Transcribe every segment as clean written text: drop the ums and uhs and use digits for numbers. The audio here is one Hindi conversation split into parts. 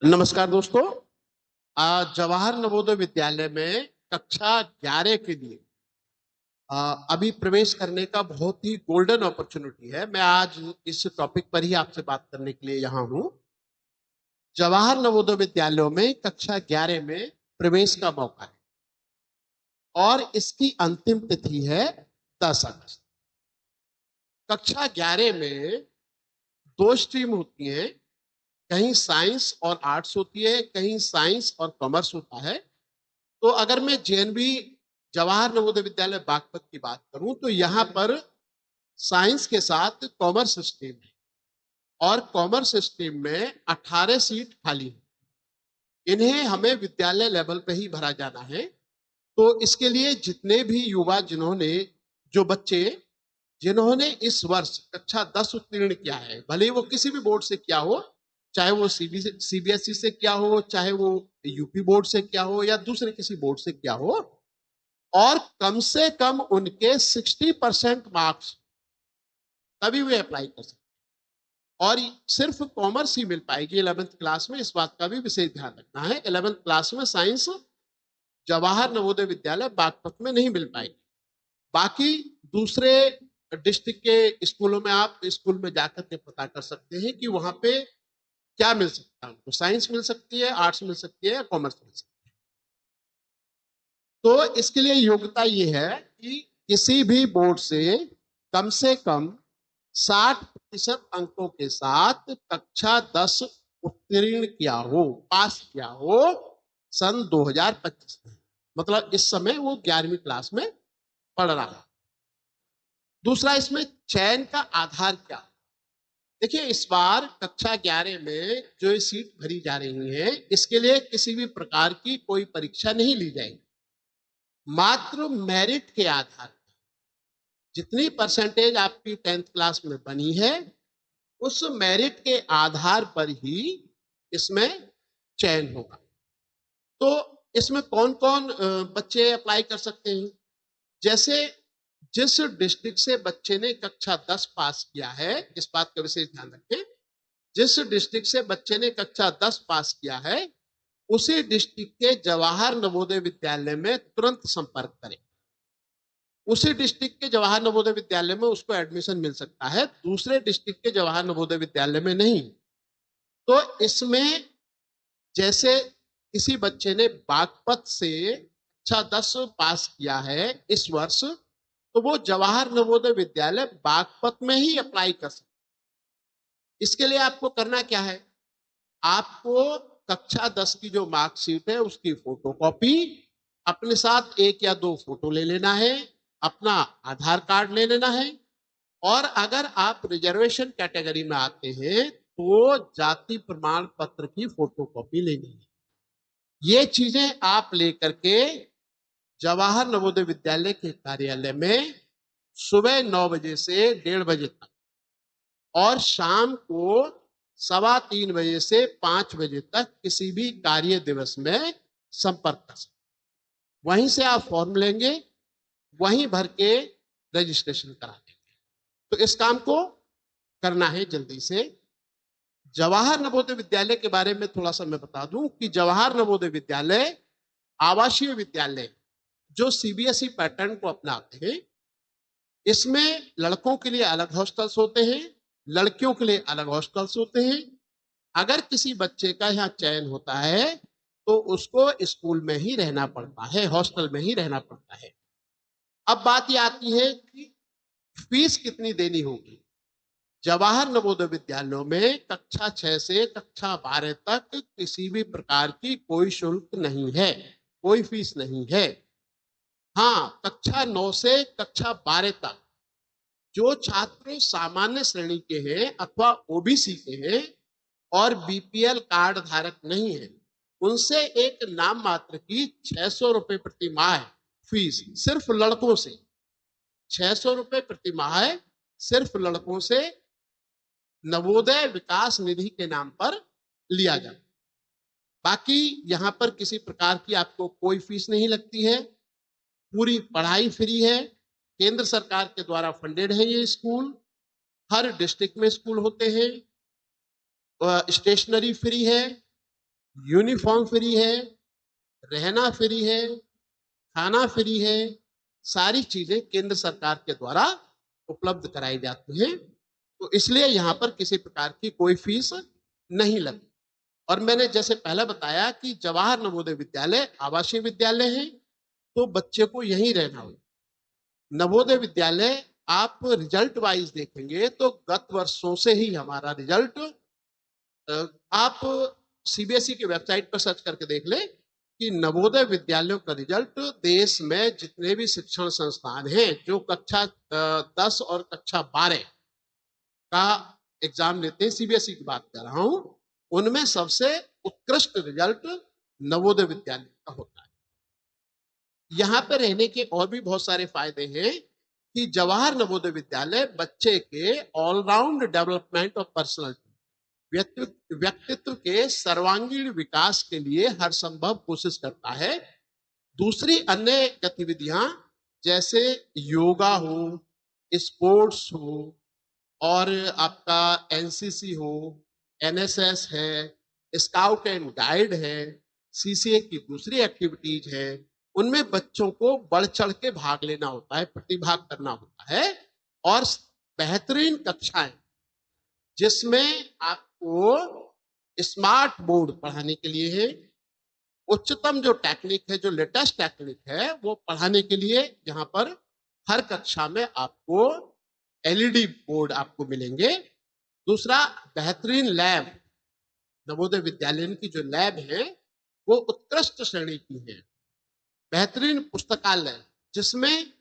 नमस्कार दोस्तों। आज जवाहर नवोदय विद्यालय में कक्षा 11 के लिए अभी प्रवेश करने का बहुत ही गोल्डन अपॉर्चुनिटी है। मैं आज इस टॉपिक पर ही आपसे बात करने के लिए यहाँ हूँ। जवाहर नवोदय विद्यालयों में कक्षा 11 में प्रवेश का मौका है और इसकी अंतिम तिथि है 10 अगस्त। कक्षा 11 में दो स्ट्रीम होती हैं, कहीं साइंस और आर्ट्स होती है, कहीं साइंस और कॉमर्स होता है। तो अगर मैं जेएनवी जवाहर नवोदय विद्यालय बागपत की बात करूं तो यहां पर साइंस के साथ कॉमर्स स्ट्रीम है और कॉमर्स स्ट्रीम में 18 सीट खाली है। इन्हें हमें विद्यालय लेवल पे ही भरा जाना है। तो इसके लिए जितने भी युवा जो बच्चे जिन्होंने इस वर्ष कक्षा 10 उत्तीर्ण किया है, भले ही वो किसी भी बोर्ड से किया हो, चाहे वो सीबीएसई से किया हो, चाहे वो यूपी बोर्ड से किया हो या दूसरे किसी बोर्ड से किया हो, और कम से कम उनके 60% मार्क्स, तभी वे अप्लाई कर सकते। और सिर्फ कॉमर्स ही मिल पाएगी 11th क्लास में। इस बात का भी विशेष ध्यान रखना है। 11th क्लास में साइंस जवाहर नवोदय विद्यालय बागपत में नहीं मिल पाएगी। बाकी दूसरे डिस्ट्रिक्ट के स्कूलों में आप स्कूल में जाकर के पता कर सकते हैं कि वहां पे क्या मिल सकता है। उनको साइंस मिल सकती है, आर्ट्स मिल सकती है या कॉमर्स मिल सकती है। तो इसके लिए योग्यता ये है कि किसी भी बोर्ड से कम 60% अंकों के साथ कक्षा 10 उत्तीर्ण किया हो, पास किया हो सन 2025 में। मतलब इस समय वो 11वीं क्लास में पढ़ रहा है। दूसरा, इसमें चयन का आधार क्या? देखिए, इस बार कक्षा 11 में जो ये सीट भरी जा रही है, इसके लिए किसी भी प्रकार की कोई परीक्षा नहीं ली जाएगी। मात्र मेरिट के आधार पर जितनी परसेंटेज आपकी 10th क्लास में बनी है, उस मेरिट के आधार पर ही इसमें चयन होगा। तो इसमें कौन कौन बच्चे अप्लाई कर सकते हैं? जैसे जिस डिस्ट्रिक्ट से बच्चे ने कक्षा 10 पास किया है, इस बात का विशेष ध्यान रखें, जिस डिस्ट्रिक्ट से बच्चे ने कक्षा 10 पास किया है, उसी डिस्ट्रिक्ट के जवाहर नवोदय विद्यालय में तुरंत संपर्क करें। उसी डिस्ट्रिक्ट के जवाहर नवोदय विद्यालय में उसको एडमिशन मिल सकता है, दूसरे डिस्ट्रिक्ट के जवाहर नवोदय विद्यालय में नहीं। तो इसमें जैसे किसी बच्चे ने बागपत से कक्षा 10 पास किया है इस वर्ष, तो वो जवाहर नवोदय विद्यालय बागपत में ही अप्लाई कर सकते। इसके लिए आपको करना क्या है? आपको कक्षा 10 की जो मार्कशीट है उसकी फोटोकॉपी, अपने साथ एक या दो फोटो ले लेना है, अपना आधार कार्ड ले लेना है, और अगर आप रिजर्वेशन कैटेगरी में आते हैं तो जाति प्रमाण पत्र की फोटोकॉपी लेनी है। ये चीजें आप लेकर के जवाहर नवोदय विद्यालय के कार्यालय में सुबह 9 बजे से 1:30 बजे तक और शाम को 3:15 बजे से 5 बजे तक किसी भी कार्य दिवस में संपर्क कर सकते। वहीं से आप फॉर्म लेंगे, वहीं भर के रजिस्ट्रेशन करा देंगे। तो इस काम को करना है जल्दी से। जवाहर नवोदय विद्यालय के बारे में थोड़ा सा मैं बता दूं कि जवाहर नवोदय विद्यालय आवासीय विद्यालय जो सीबीएसई पैटर्न को अपनाते हैं। इसमें लड़कों के लिए अलग हॉस्टल्स होते हैं, लड़कियों के लिए अलग हॉस्टल्स होते हैं। अगर किसी बच्चे का यहाँ चयन होता है तो उसको स्कूल में ही रहना पड़ता है, हॉस्टल में ही रहना पड़ता है। अब बात ये आती है कि फीस कितनी देनी होगी। जवाहर नवोदय विद्यालयों में कक्षा 6 से कक्षा 12 तक किसी भी प्रकार की कोई शुल्क नहीं है, कोई फीस नहीं है। हाँ, कक्षा 9 से कक्षा 12 तक जो छात्र सामान्य श्रेणी के हैं अथवा ओबीसी के हैं और बीपीएल कार्ड धारक नहीं है, उनसे एक नाम मात्र की 600 रुपए प्रति माह है फीस, सिर्फ लड़कों से 600 रुपए प्रति माह है, सिर्फ लड़कों से नवोदय विकास निधि के नाम पर लिया जाता। बाकी यहाँ पर किसी प्रकार की आपको कोई फीस नहीं लगती है, पूरी पढ़ाई फ्री है। केंद्र सरकार के द्वारा फंडेड है ये स्कूल। हर डिस्ट्रिक्ट में स्कूल होते हैं। स्टेशनरी फ्री है, यूनिफॉर्म फ्री है, रहना फ्री है, खाना फ्री है, सारी चीजें केंद्र सरकार के द्वारा उपलब्ध कराई जाती हैं। तो इसलिए यहाँ पर किसी प्रकार की कोई फीस नहीं लगती। और मैंने जैसे पहले बताया कि जवाहर नवोदय विद्यालय आवासीय विद्यालय है, तो बच्चे को यहीं रहना होगा। नवोदय विद्यालय आप रिजल्ट वाइज देखेंगे तो गत वर्षों से ही हमारा रिजल्ट, आप सीबीएसई की वेबसाइट पर सर्च करके देख लें कि नवोदय विद्यालयों का रिजल्ट देश में जितने भी शिक्षण संस्थान हैं जो कक्षा 10 और कक्षा 12 का एग्जाम लेते हैं, सीबीएसई की बात कर रहा हूं, उनमें सबसे उत्कृष्ट रिजल्ट नवोदय विद्यालय का होता है। यहाँ पे रहने के और भी बहुत सारे फायदे हैं कि जवाहर नवोदय विद्यालय बच्चे के ऑलराउंड डेवलपमेंट ऑफ पर्सनालिटी, व्यक्तित्व के सर्वांगीण विकास के लिए हर संभव कोशिश करता है। दूसरी अन्य गतिविधियां जैसे योगा हो, स्पोर्ट्स हो, और आपका एनसीसी हो, एनएसएस है, स्काउट एंड गाइड है, सीसीए की दूसरी एक्टिविटीज है, उनमें बच्चों को बढ़ चढ़ के भाग लेना होता है, प्रतिभाग करना होता है। और बेहतरीन कक्षाएं जिसमें आपको स्मार्ट बोर्ड पढ़ाने के लिए है, उच्चतम जो टेक्निक है, जो लेटेस्ट टेक्निक है, वो पढ़ाने के लिए यहाँ पर हर कक्षा में आपको एलईडी बोर्ड आपको मिलेंगे। दूसरा, बेहतरीन लैब, नवोदय विद्यालय की जो लैब है वो उत्कृष्ट श्रेणी की है। बेहतरीन पुस्तकालय जिसमें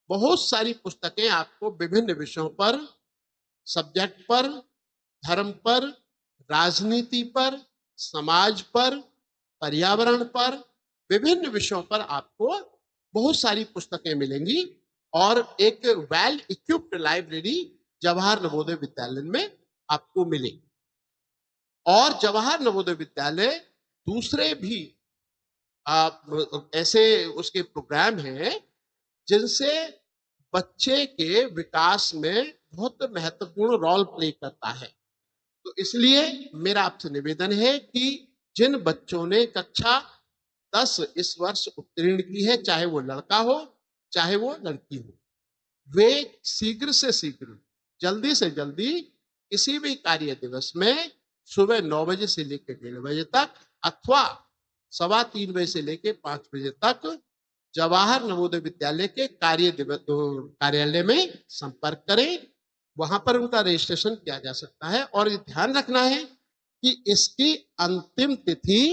बहुत सारी पुस्तकें आपको विभिन्न विषयों पर, सब्जेक्ट पर, धर्म पर, राजनीति पर, समाज पर, पर्यावरण पर, विभिन्न विषयों पर आपको बहुत सारी पुस्तकें मिलेंगी। और एक well equipped library Jawahar Navodaya Vidyalaya में आपको मिलेगी। और जवाहर नवोदय विद्यालय दूसरे भी ऐसे उसके प्रोग्राम हैं जिनसे बच्चे के विकास में बहुत महत्वपूर्ण रोल प्ले करता है। तो इसलिए मेरा आपसे निवेदन है कि जिन बच्चों ने कक्षा 10 इस वर्ष उत्तीर्ण की है, चाहे वो लड़का हो चाहे वो लड़की हो, वे शीघ्र से शीघ्र, जल्दी से जल्दी किसी भी कार्य दिवस में सुबह 9 बजे से लेकर 1:30 बजे तक अथवा 3:15 बजे से लेकर 5 बजे तक जवाहर नवोदय विद्यालय के कार्यालय में संपर्क करें। वहां पर उनका रजिस्ट्रेशन किया जा सकता है। और ये ध्यान रखना है कि इसकी अंतिम तिथि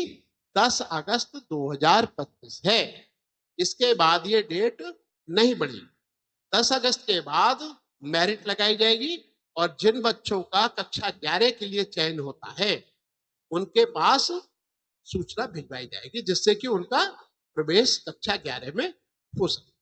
10 अगस्त 2025 है। इसके बाद ये डेट नहीं बढ़ी। 10 अगस्त के बाद मेरिट लगाई जाएगी और जिन बच्चों का कक्षा 11 के लिए चयन होता है उनके पास सूचना भिजवाई जाएगी जिससे कि उनका प्रवेश कक्षा 11 में हो सके।